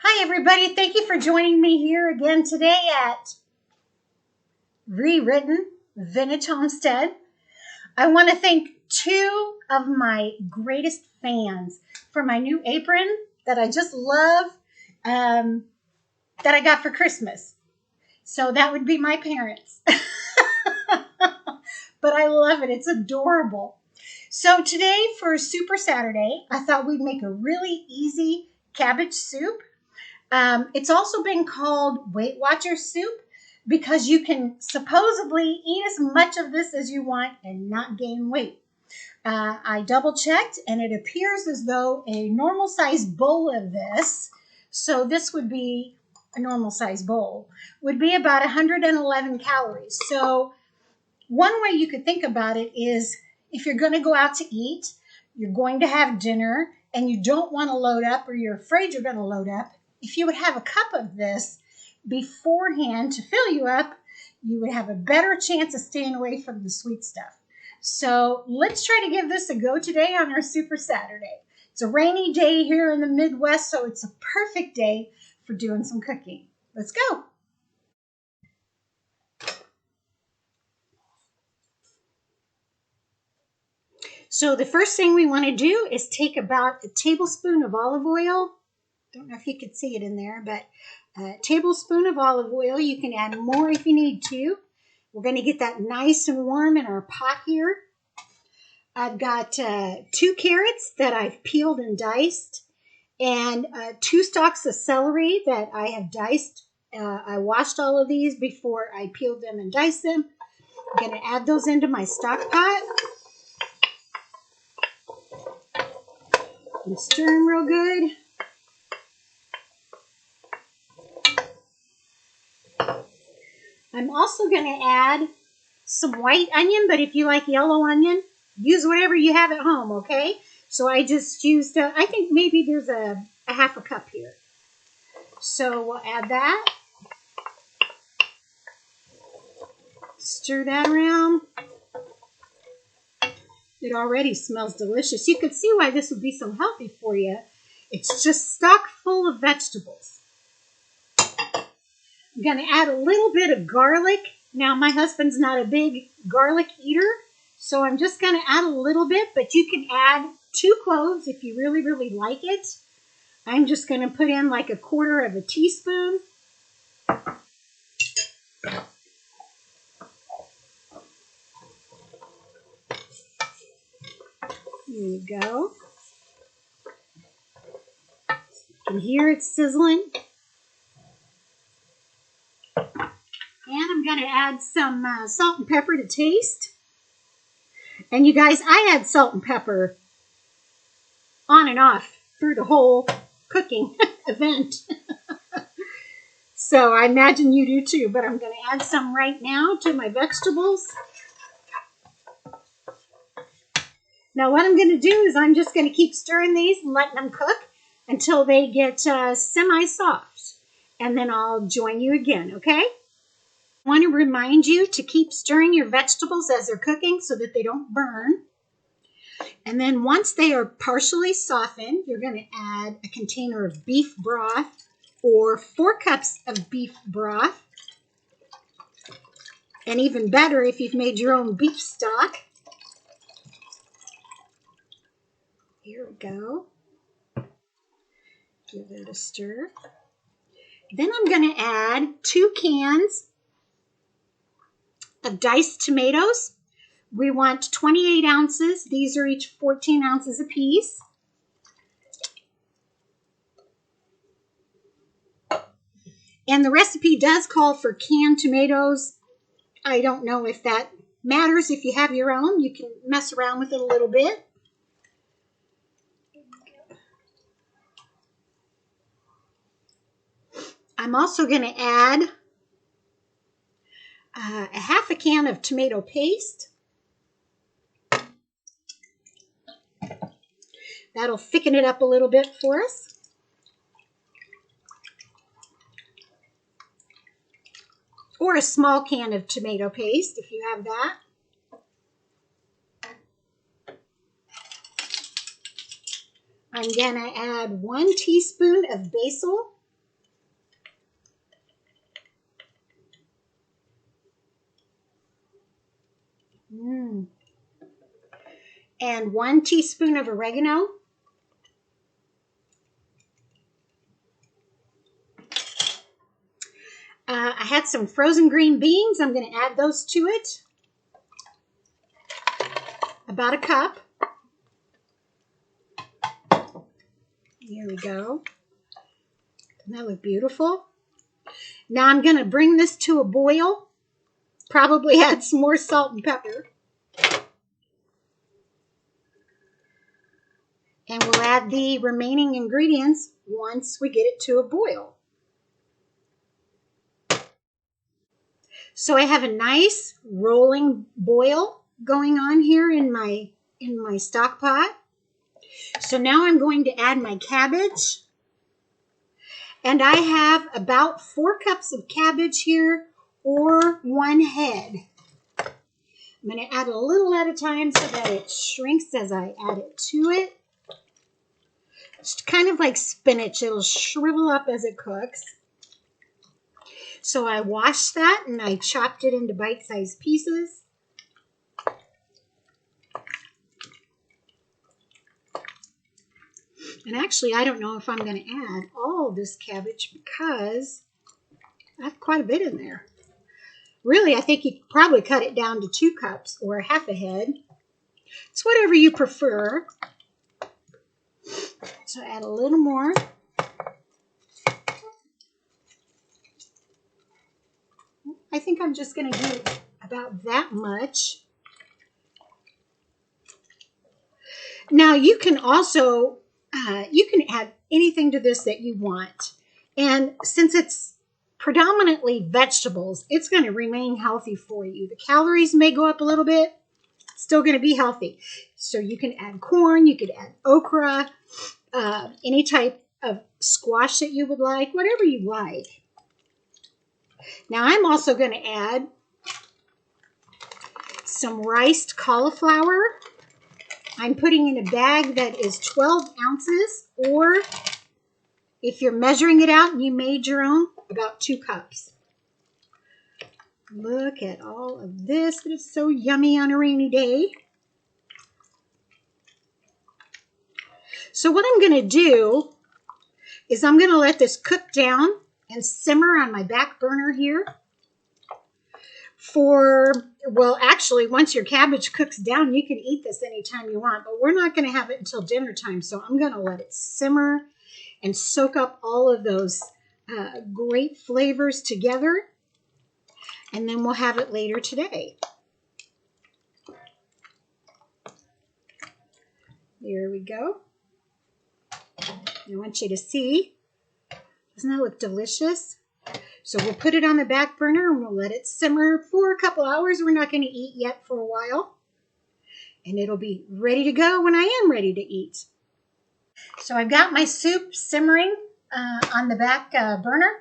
Hi, everybody. Thank you for joining me here again today at Re-Written Vintage Homestead. I want to thank two of my greatest fans for my new apron that I just love that I got for Christmas. So that would be my parents. But I love it. It's adorable. So today for Super Saturday, I thought we'd make a really easy cabbage soup. It's also been called Weight Watcher soup because you can supposedly eat as much of this as you want and not gain weight. I double checked and it appears as though a normal sized bowl of this, so this would be a normal sized bowl, would be about 111 calories. So one way you could think about it is if you're going to go out to eat, you're going to have dinner, and you don't want to load up or you're afraid you're going to load up, if you would have a cup of this beforehand to fill you up, you would have a better chance of staying away from the sweet stuff. So let's try to give this a go today on our Super Saturday. It's a rainy day here in the Midwest, so it's a perfect day for doing some cooking. Let's go. So the first thing we want to do is take about a tablespoon of olive oil. Don't know if you could see it in there, but a tablespoon of olive oil. You can add more if you need to. We're going to get that nice and warm in our pot here. I've got 2 carrots that I've peeled and diced, and 2 stalks of celery that I have diced. I washed all of these before I peeled them and diced them. I'm going to add those into my stock pot. And stir them real good. I'm also going to add some white onion, but if you like yellow onion, use whatever you have at home, okay? So I just used, I think maybe there's a half a cup here. So we'll add that. Stir that around. It already smells delicious. You could see why this would be so healthy for you. It's just stock full of vegetables. I'm going to add a little bit of garlic. Now, my husband's not a big garlic eater, so I'm just going to add a little bit, but you can add 2 cloves if you really, really like it. I'm just going to put in like 1/4 teaspoon. There you go. You can hear it sizzling. And I'm going to add some salt and pepper to taste. And you guys, I add salt and pepper on and off through the whole cooking event. So I imagine you do too, but I'm going to add some right now to my vegetables. Now what I'm going to do is I'm just going to keep stirring these and letting them cook until they get semi-soft. And then I'll join you again, okay? I want to remind you to keep stirring your vegetables as they're cooking so that they don't burn. And then once they are partially softened, you're going to add a container of beef broth or 4 cups of beef broth. And even better if you've made your own beef stock. Here we go. Give that a stir. Then I'm going to add 2 cans of diced tomatoes. We want 28 ounces. These are each 14 ounces apiece. And the recipe does call for canned tomatoes. I don't know if that matters. If you have your own, you can mess around with it a little bit. I'm also going to add a half a can of tomato paste. That'll thicken it up a little bit for us. Or a small can of tomato paste if you have that. I'm going to add 1 teaspoon of basil. And 1 teaspoon of oregano. I had some frozen green beans. I'm going to add those to it. About a cup. Here we go. Doesn't that look beautiful? Now I'm going to bring this to a boil. Probably add some more salt and pepper. And we'll add the remaining ingredients once we get it to a boil. So I have a nice rolling boil going on here in my stock pot. So now I'm going to add my cabbage. And I have about 4 cups of cabbage here, or 1 head. I'm going to add a little at a time so that it shrinks as I add it to it. It's kind of like spinach. It'll shrivel up as it cooks. So I washed that and I chopped it into bite-sized pieces. And actually, I don't know if I'm going to add all of this cabbage because I have quite a bit in there. Really, I think you could probably cut it down to 2 cups or half a head. It's whatever you prefer. So add a little more. I think I'm just going to do about that much. Now you can also, you can add anything to this that you want. And since it's predominantly vegetables, it's going to remain healthy for you. The calories may go up a little bit, still going to be healthy. So you can add corn, you could add okra, any type of squash that you would like, whatever you like. Now I'm also going to add some riced cauliflower. I'm putting in a bag that is 12 ounces, or if you're measuring it out and you made your own, about 2 cups. Look at all of this. It is so yummy on a rainy day. So what I'm going to do is I'm going to let this cook down and simmer on my back burner here for, well, actually, once your cabbage cooks down, you can eat this anytime you want, but we're not going to have it until dinner time, so I'm going to let it simmer and soak up all of those great flavors together, and then we'll have it later today. There we go. I want you to see. Doesn't that look delicious? So we'll put it on the back burner and we'll let it simmer for a couple hours. We're not going to eat yet for a while. And it'll be ready to go when I am ready to eat. So I've got my soup simmering on the back burner.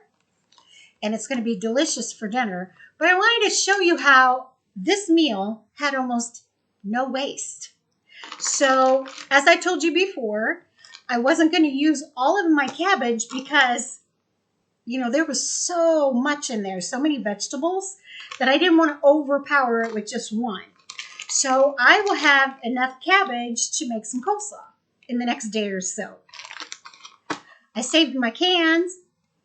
And it's going to be delicious for dinner. But I wanted to show you how this meal had almost no waste. So as I told you before, I wasn't going to use all of my cabbage because, you know, there was so much in there, so many vegetables, that I didn't want to overpower it with just one. So I will have enough cabbage to make some coleslaw in the next day or so. I saved my cans.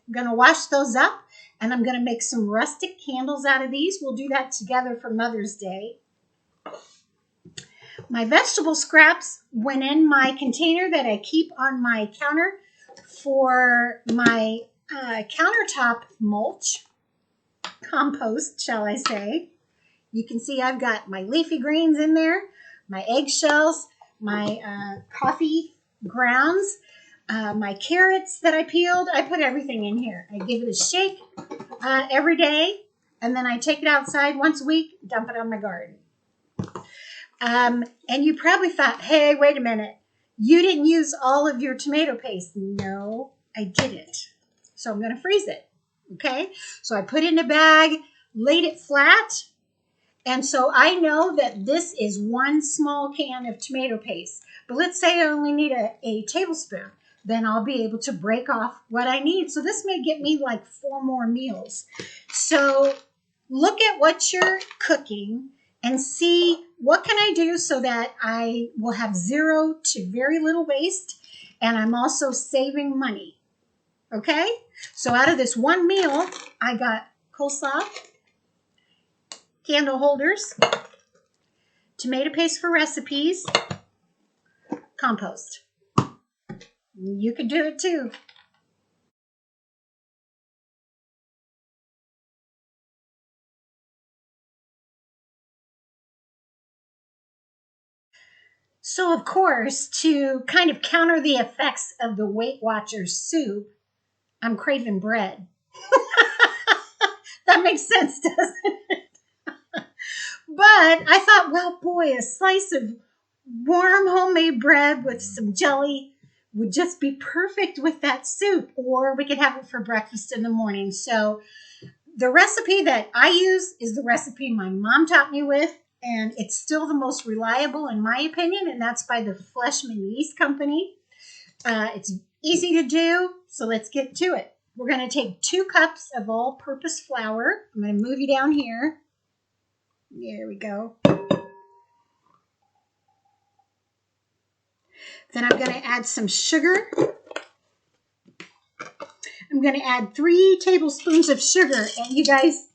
I'm going to wash those up, and I'm going to make some rustic candles out of these. We'll do that together for Mother's Day. My vegetable scraps went in my container that I keep on my counter for my countertop mulch, compost, shall I say. You can see I've got my leafy greens in there, my eggshells, my coffee grounds, my carrots that I peeled. I put everything in here. I give it a shake every day, and then I take it outside once a week, dump it on my garden. And you probably thought, hey, wait a minute. You didn't use all of your tomato paste. No, I didn't. So I'm going to freeze it. Okay. So I put it in a bag, laid it flat. And so I know that this is 1 small can of tomato paste. But let's say I only need a tablespoon. Then I'll be able to break off what I need. So this may get me like 4 more meals. So look at what you're cooking and see what can I do so that I will have zero to very little waste, and I'm also saving money. Okay? So out of this one meal, I got coleslaw, candle holders, tomato paste for recipes, compost. You can do it too. So, of course, to kind of counter the effects of the Weight Watchers soup, I'm craving bread. That makes sense, doesn't it? But I thought, well, boy, a slice of warm homemade bread with some jelly would just be perfect with that soup, or we could have it for breakfast in the morning. So the recipe that I use is the recipe my mom taught me with, and it's still the most reliable in my opinion, and that's by the Fleshman Yeast Company. It's easy to do, so let's get to it. We're going to take 2 cups of all-purpose flour. I'm going to move you down here. There we go. Then I'm going to add some sugar. I'm going to add 3 tablespoons of sugar. And you guys,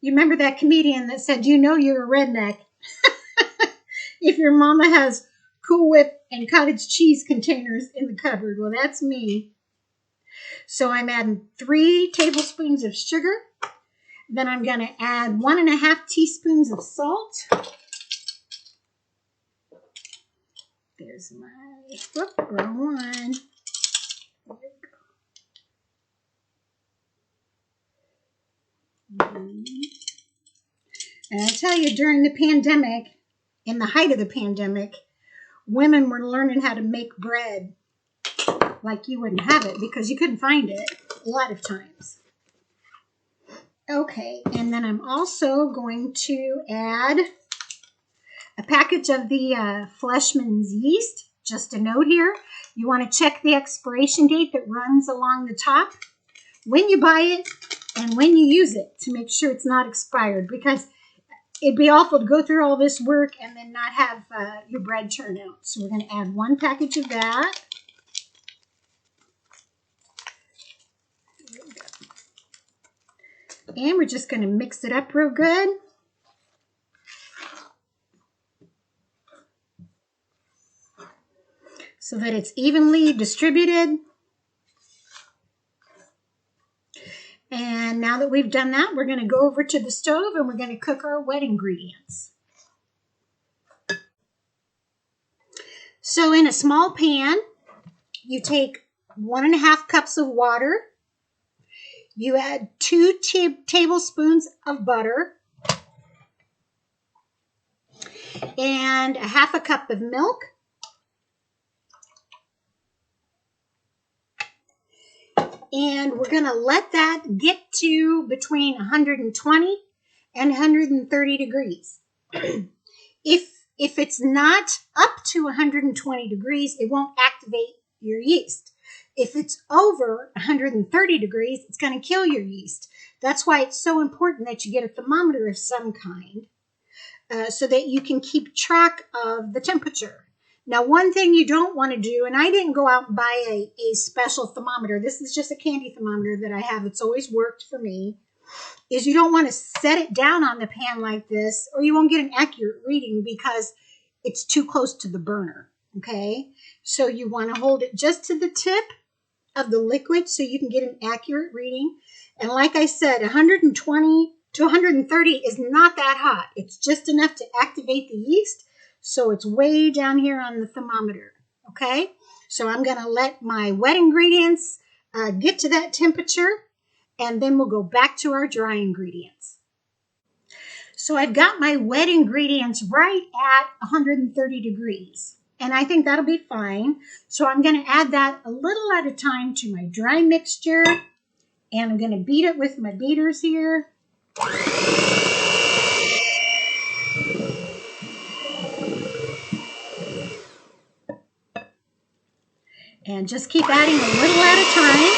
you remember that comedian that said, you know you're a redneck if your mama has Cool Whip and cottage cheese containers in the cupboard. Well, that's me. So I'm adding 3 tablespoons of sugar. Then I'm going to add 1.5 teaspoons of salt. There's my, whoop, wrong one. There we go. And I tell you, during the pandemic, in the height of the pandemic, women were learning how to make bread like you wouldn't have it because you couldn't find it a lot of times. Okay, and then I'm also going to add a package of the Fleshman's yeast. Just a note here, you want to check the expiration date that runs along the top when you buy it and when you use it to make sure it's not expired, because it'd be awful to go through all this work and then not have your bread turn out. So we're going to add 1 package of that. And we're just going to mix it up real good. So that it's evenly distributed. And now that we've done that, we're going to go over to the stove and we're going to cook our wet ingredients. So in a small pan, you take 1.5 cups of water. You add 2 tablespoons of butter and 1/2 cup of milk. And we're going to let that get to between 120 and 130 degrees. If it's not up to 120 degrees, it won't activate your yeast. If it's over 130 degrees, it's going to kill your yeast. That's why it's so important that you get a thermometer of some kind so that you can keep track of the temperature. Now, one thing you don't want to do, and I didn't go out and buy a special thermometer. This is just a candy thermometer that I have. It's always worked for me. Is you don't want to set it down on the pan like this, or you won't get an accurate reading because it's too close to the burner, okay? So you want to hold it just to the tip of the liquid so you can get an accurate reading. And like I said, 120 to 130 is not that hot. It's just enough to activate the yeast. So it's way down here on the thermometer, okay? So I'm going to let my wet ingredients get to that temperature, and then we'll go back to our dry ingredients. So I've got my wet ingredients right at 130 degrees, and I think that'll be fine. So I'm going to add that a little at a time to my dry mixture, and I'm going to beat it with my beaters here. And just keep adding a little at a time.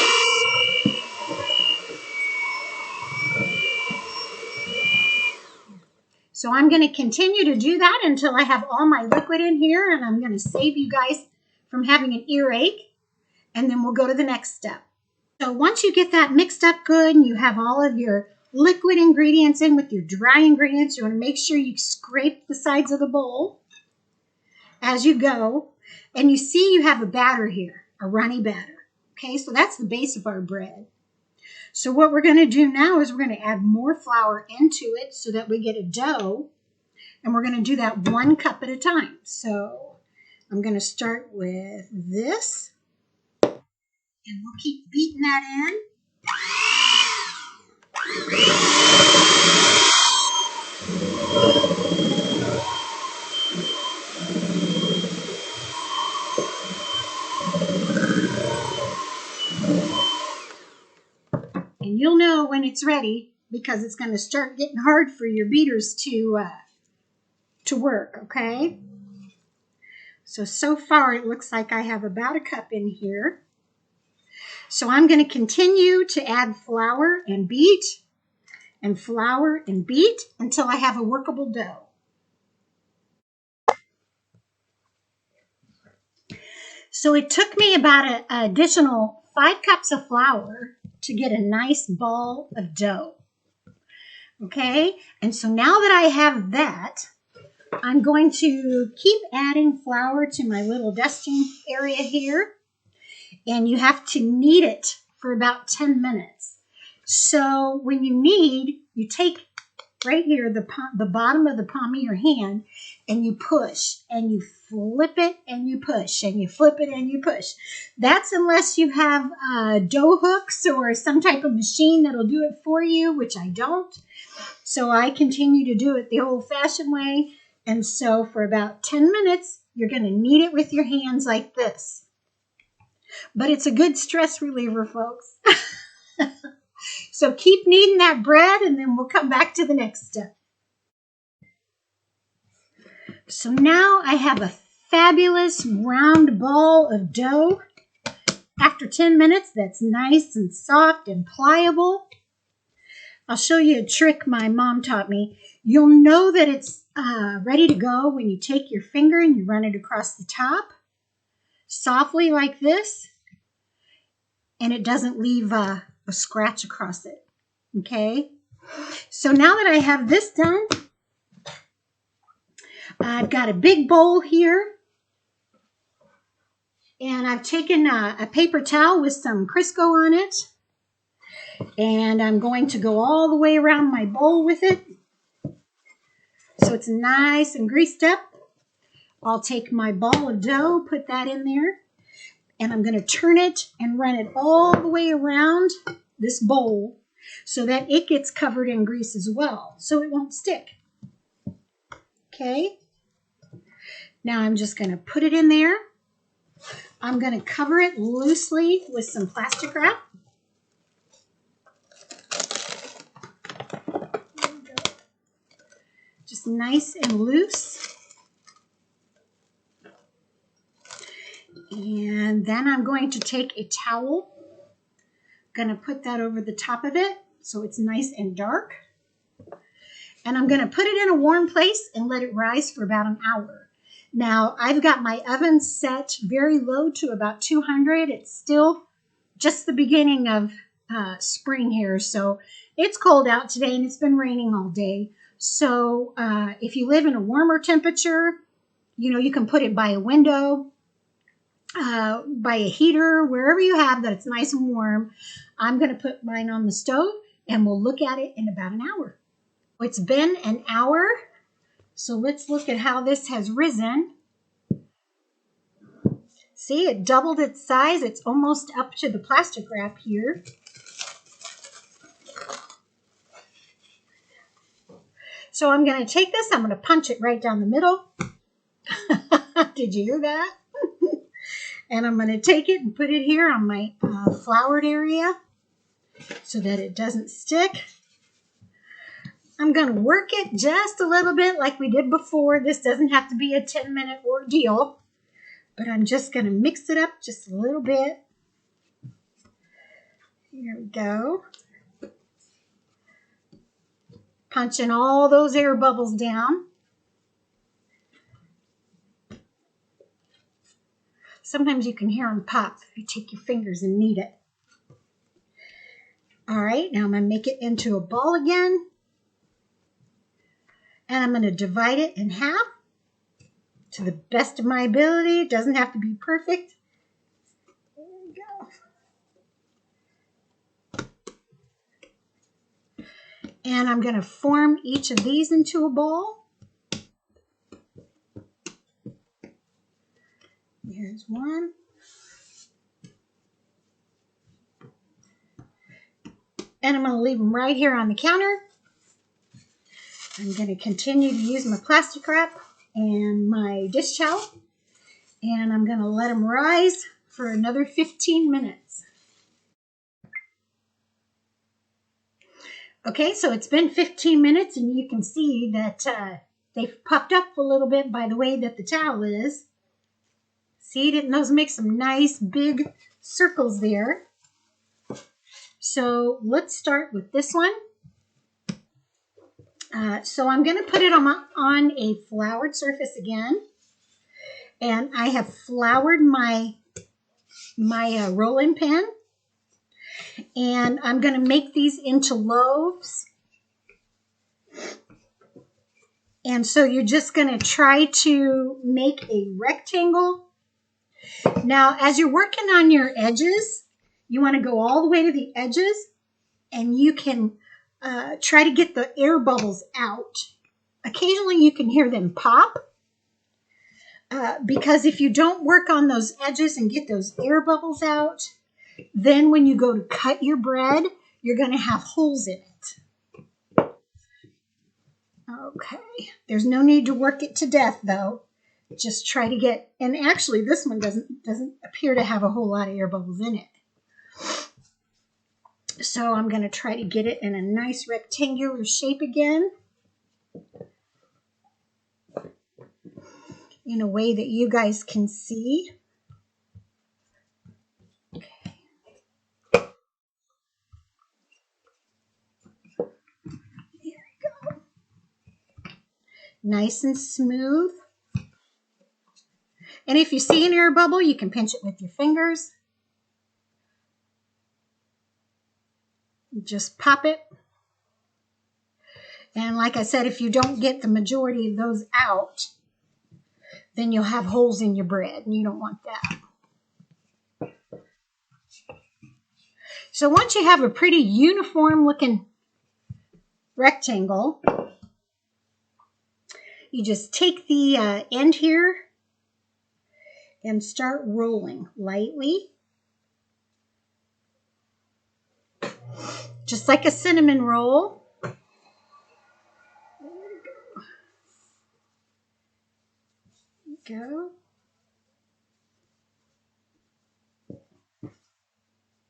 So I'm going to continue to do that until I have all my liquid in here, and I'm going to save you guys from having an earache, and then we'll go to the next step. So once you get that mixed up good and you have all of your liquid ingredients in with your dry ingredients, you want to make sure you scrape the sides of the bowl as you go. And you see you have a batter here, a runny batter. Okay, so that's the base of our bread. So what we're going to do now is we're going to add more flour into it so that we get a dough. And we're going to do that 1 cup at a time. So I'm going to start with this. And we'll keep beating that in. And you'll know when it's ready because it's going to start getting hard for your beaters to work, okay? So far it looks like I have about a cup in here. So I'm going to continue to add flour and beat and flour and beat until I have a workable dough. So it took me about an additional 5 cups of flour to get a nice ball of dough. Okay, and so now that I have that, I'm going to keep adding flour to my little dusting area here. And you have to knead it for about 10 minutes. So when you knead, you take right here, the bottom of the palm of your hand, and you push, and you flip it, and you push, and you flip it, and you push. That's unless you have dough hooks or some type of machine that'll do it for you, which I don't. So I continue to do it the old-fashioned way. And so for about 10 minutes, you're going to knead it with your hands like this. But it's a good stress reliever, folks. So keep kneading that bread, and then we'll come back to the next step. So now I have a fabulous round ball of dough. After 10 minutes, that's nice and soft and pliable. I'll show you a trick my mom taught me. You'll know that it's ready to go when you take your finger and you run it across the top, softly like this, and it doesn't leave a scratch across it. Okay, so now that I have this done, I've got a big bowl here, and I've taken a paper towel with some Crisco on it, and I'm going to go all the way around my bowl with it so it's nice and greased up. I'll take my ball of dough, put that in there, and I'm going to turn it and run it all the way around this bowl so that it gets covered in grease as well, so it won't stick. Okay, now I'm just going to put it in there. I'm going to cover it loosely with some plastic wrap. Just nice and loose. And then I'm going to take a towel, going to put that over the top of it so it's nice and dark. And I'm going to put it in a warm place and let it rise for about an hour. Now, I've got my oven set very low to about 200. It's still just the beginning of spring here, so it's cold out today and it's been raining all day. So if you live in a warmer temperature, you know, you can put it by a window, by a heater, wherever you have that it's nice and warm. I'm going to put mine on the stove and we'll look at it in about an hour. It's been an hour, so let's look at how this has risen. See, it doubled its size. It's almost up to the plastic wrap here. So I'm going to take this, I'm going to punch it right down the middle. Did you hear that? And I'm going to take it and put it here on my floured area so that it doesn't stick. I'm going to work it just a little bit like we did before. This doesn't have to be a 10-minute ordeal, but I'm just going to mix it up just a little bit. Here we go. punching all those air bubbles down. Sometimes you can hear them pop if you take your fingers and knead it. All right, now I'm going to make it into a ball again. And I'm going to divide it in half to the best of my ability. It doesn't have to be perfect. There we go. And I'm going to form each of these into a ball. Here's one. And I'm going to leave them right here on the counter. I'm going to continue to use my plastic wrap and my dish towel. And I'm going to let them rise for another 15 minutes. Okay, so it's been 15 minutes and you can see that they've puffed up a little bit by the way that the towel is. See, didn't those make some nice big circles there? So let's start with this one. So I'm going to put it on a floured surface again. And I have floured my rolling pin. And I'm going to make these into loaves. And so you're just going to try to make a rectangle. Now, as you're working on your edges, you want to go all the way to the edges. And you can try to get the air bubbles out. Occasionally you can hear them pop. Because if you don't work on those edges and get those air bubbles out, then when you go to cut your bread, you're going to have holes in it. Okay, there's no need to work it to death though. Just try to get, and actually this one doesn't appear to have a whole lot of air bubbles in it. So I'm going to try to get it in a nice rectangular shape again. In a way that you guys can see. Okay. There we go. Nice and smooth. And if you see an air bubble, you can pinch it with your fingers. Just pop it. And like I said, if you don't get the majority of those out, then you'll have holes in your bread, and you don't want that. So once you have a pretty uniform looking rectangle, you just take the end here and start rolling lightly. Just like a cinnamon roll. There we go.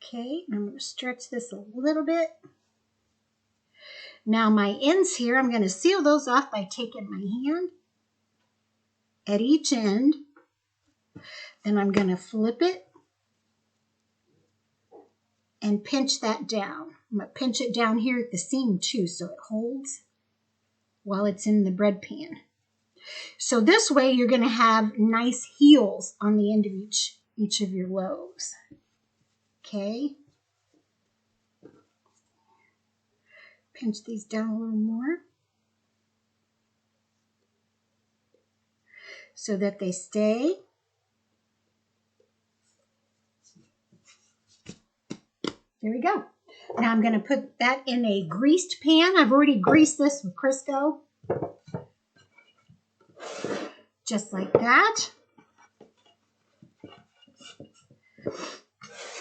Okay, I'm going to stretch this a little bit. Now my ends here, I'm going to seal those off by taking my hand at each end. Then I'm going to flip it and pinch that down. I'm going to pinch it down here at the seam too so it holds while it's in the bread pan. So this way you're going to have nice heels on the end of each of your loaves. Okay. Pinch these down a little more so that they stay. There we go. Now I'm going to put that in a greased pan. I've already greased this with Crisco. Just like that.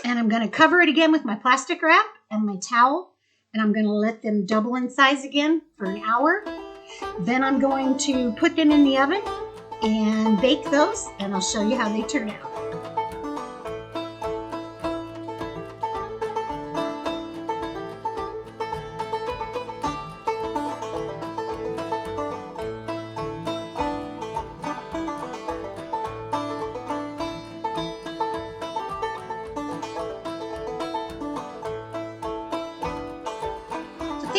And I'm going to cover it again with my plastic wrap and my towel. And I'm going to let them double in size again for an hour. Then I'm going to put them in the oven and bake those. And I'll show you how they turn out.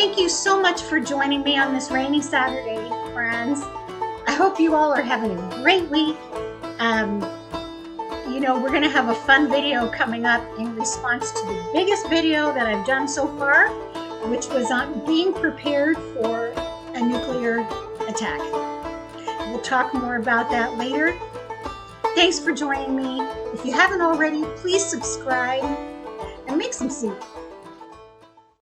Thank you so much for joining me on this rainy Saturday, friends. I hope you all are having a great week. We're going to have a fun video coming up in response to the biggest video that I've done so far, which was on being prepared for a nuclear attack. We'll talk more about that later. Thanks for joining me. If you haven't already, please subscribe and make some soup.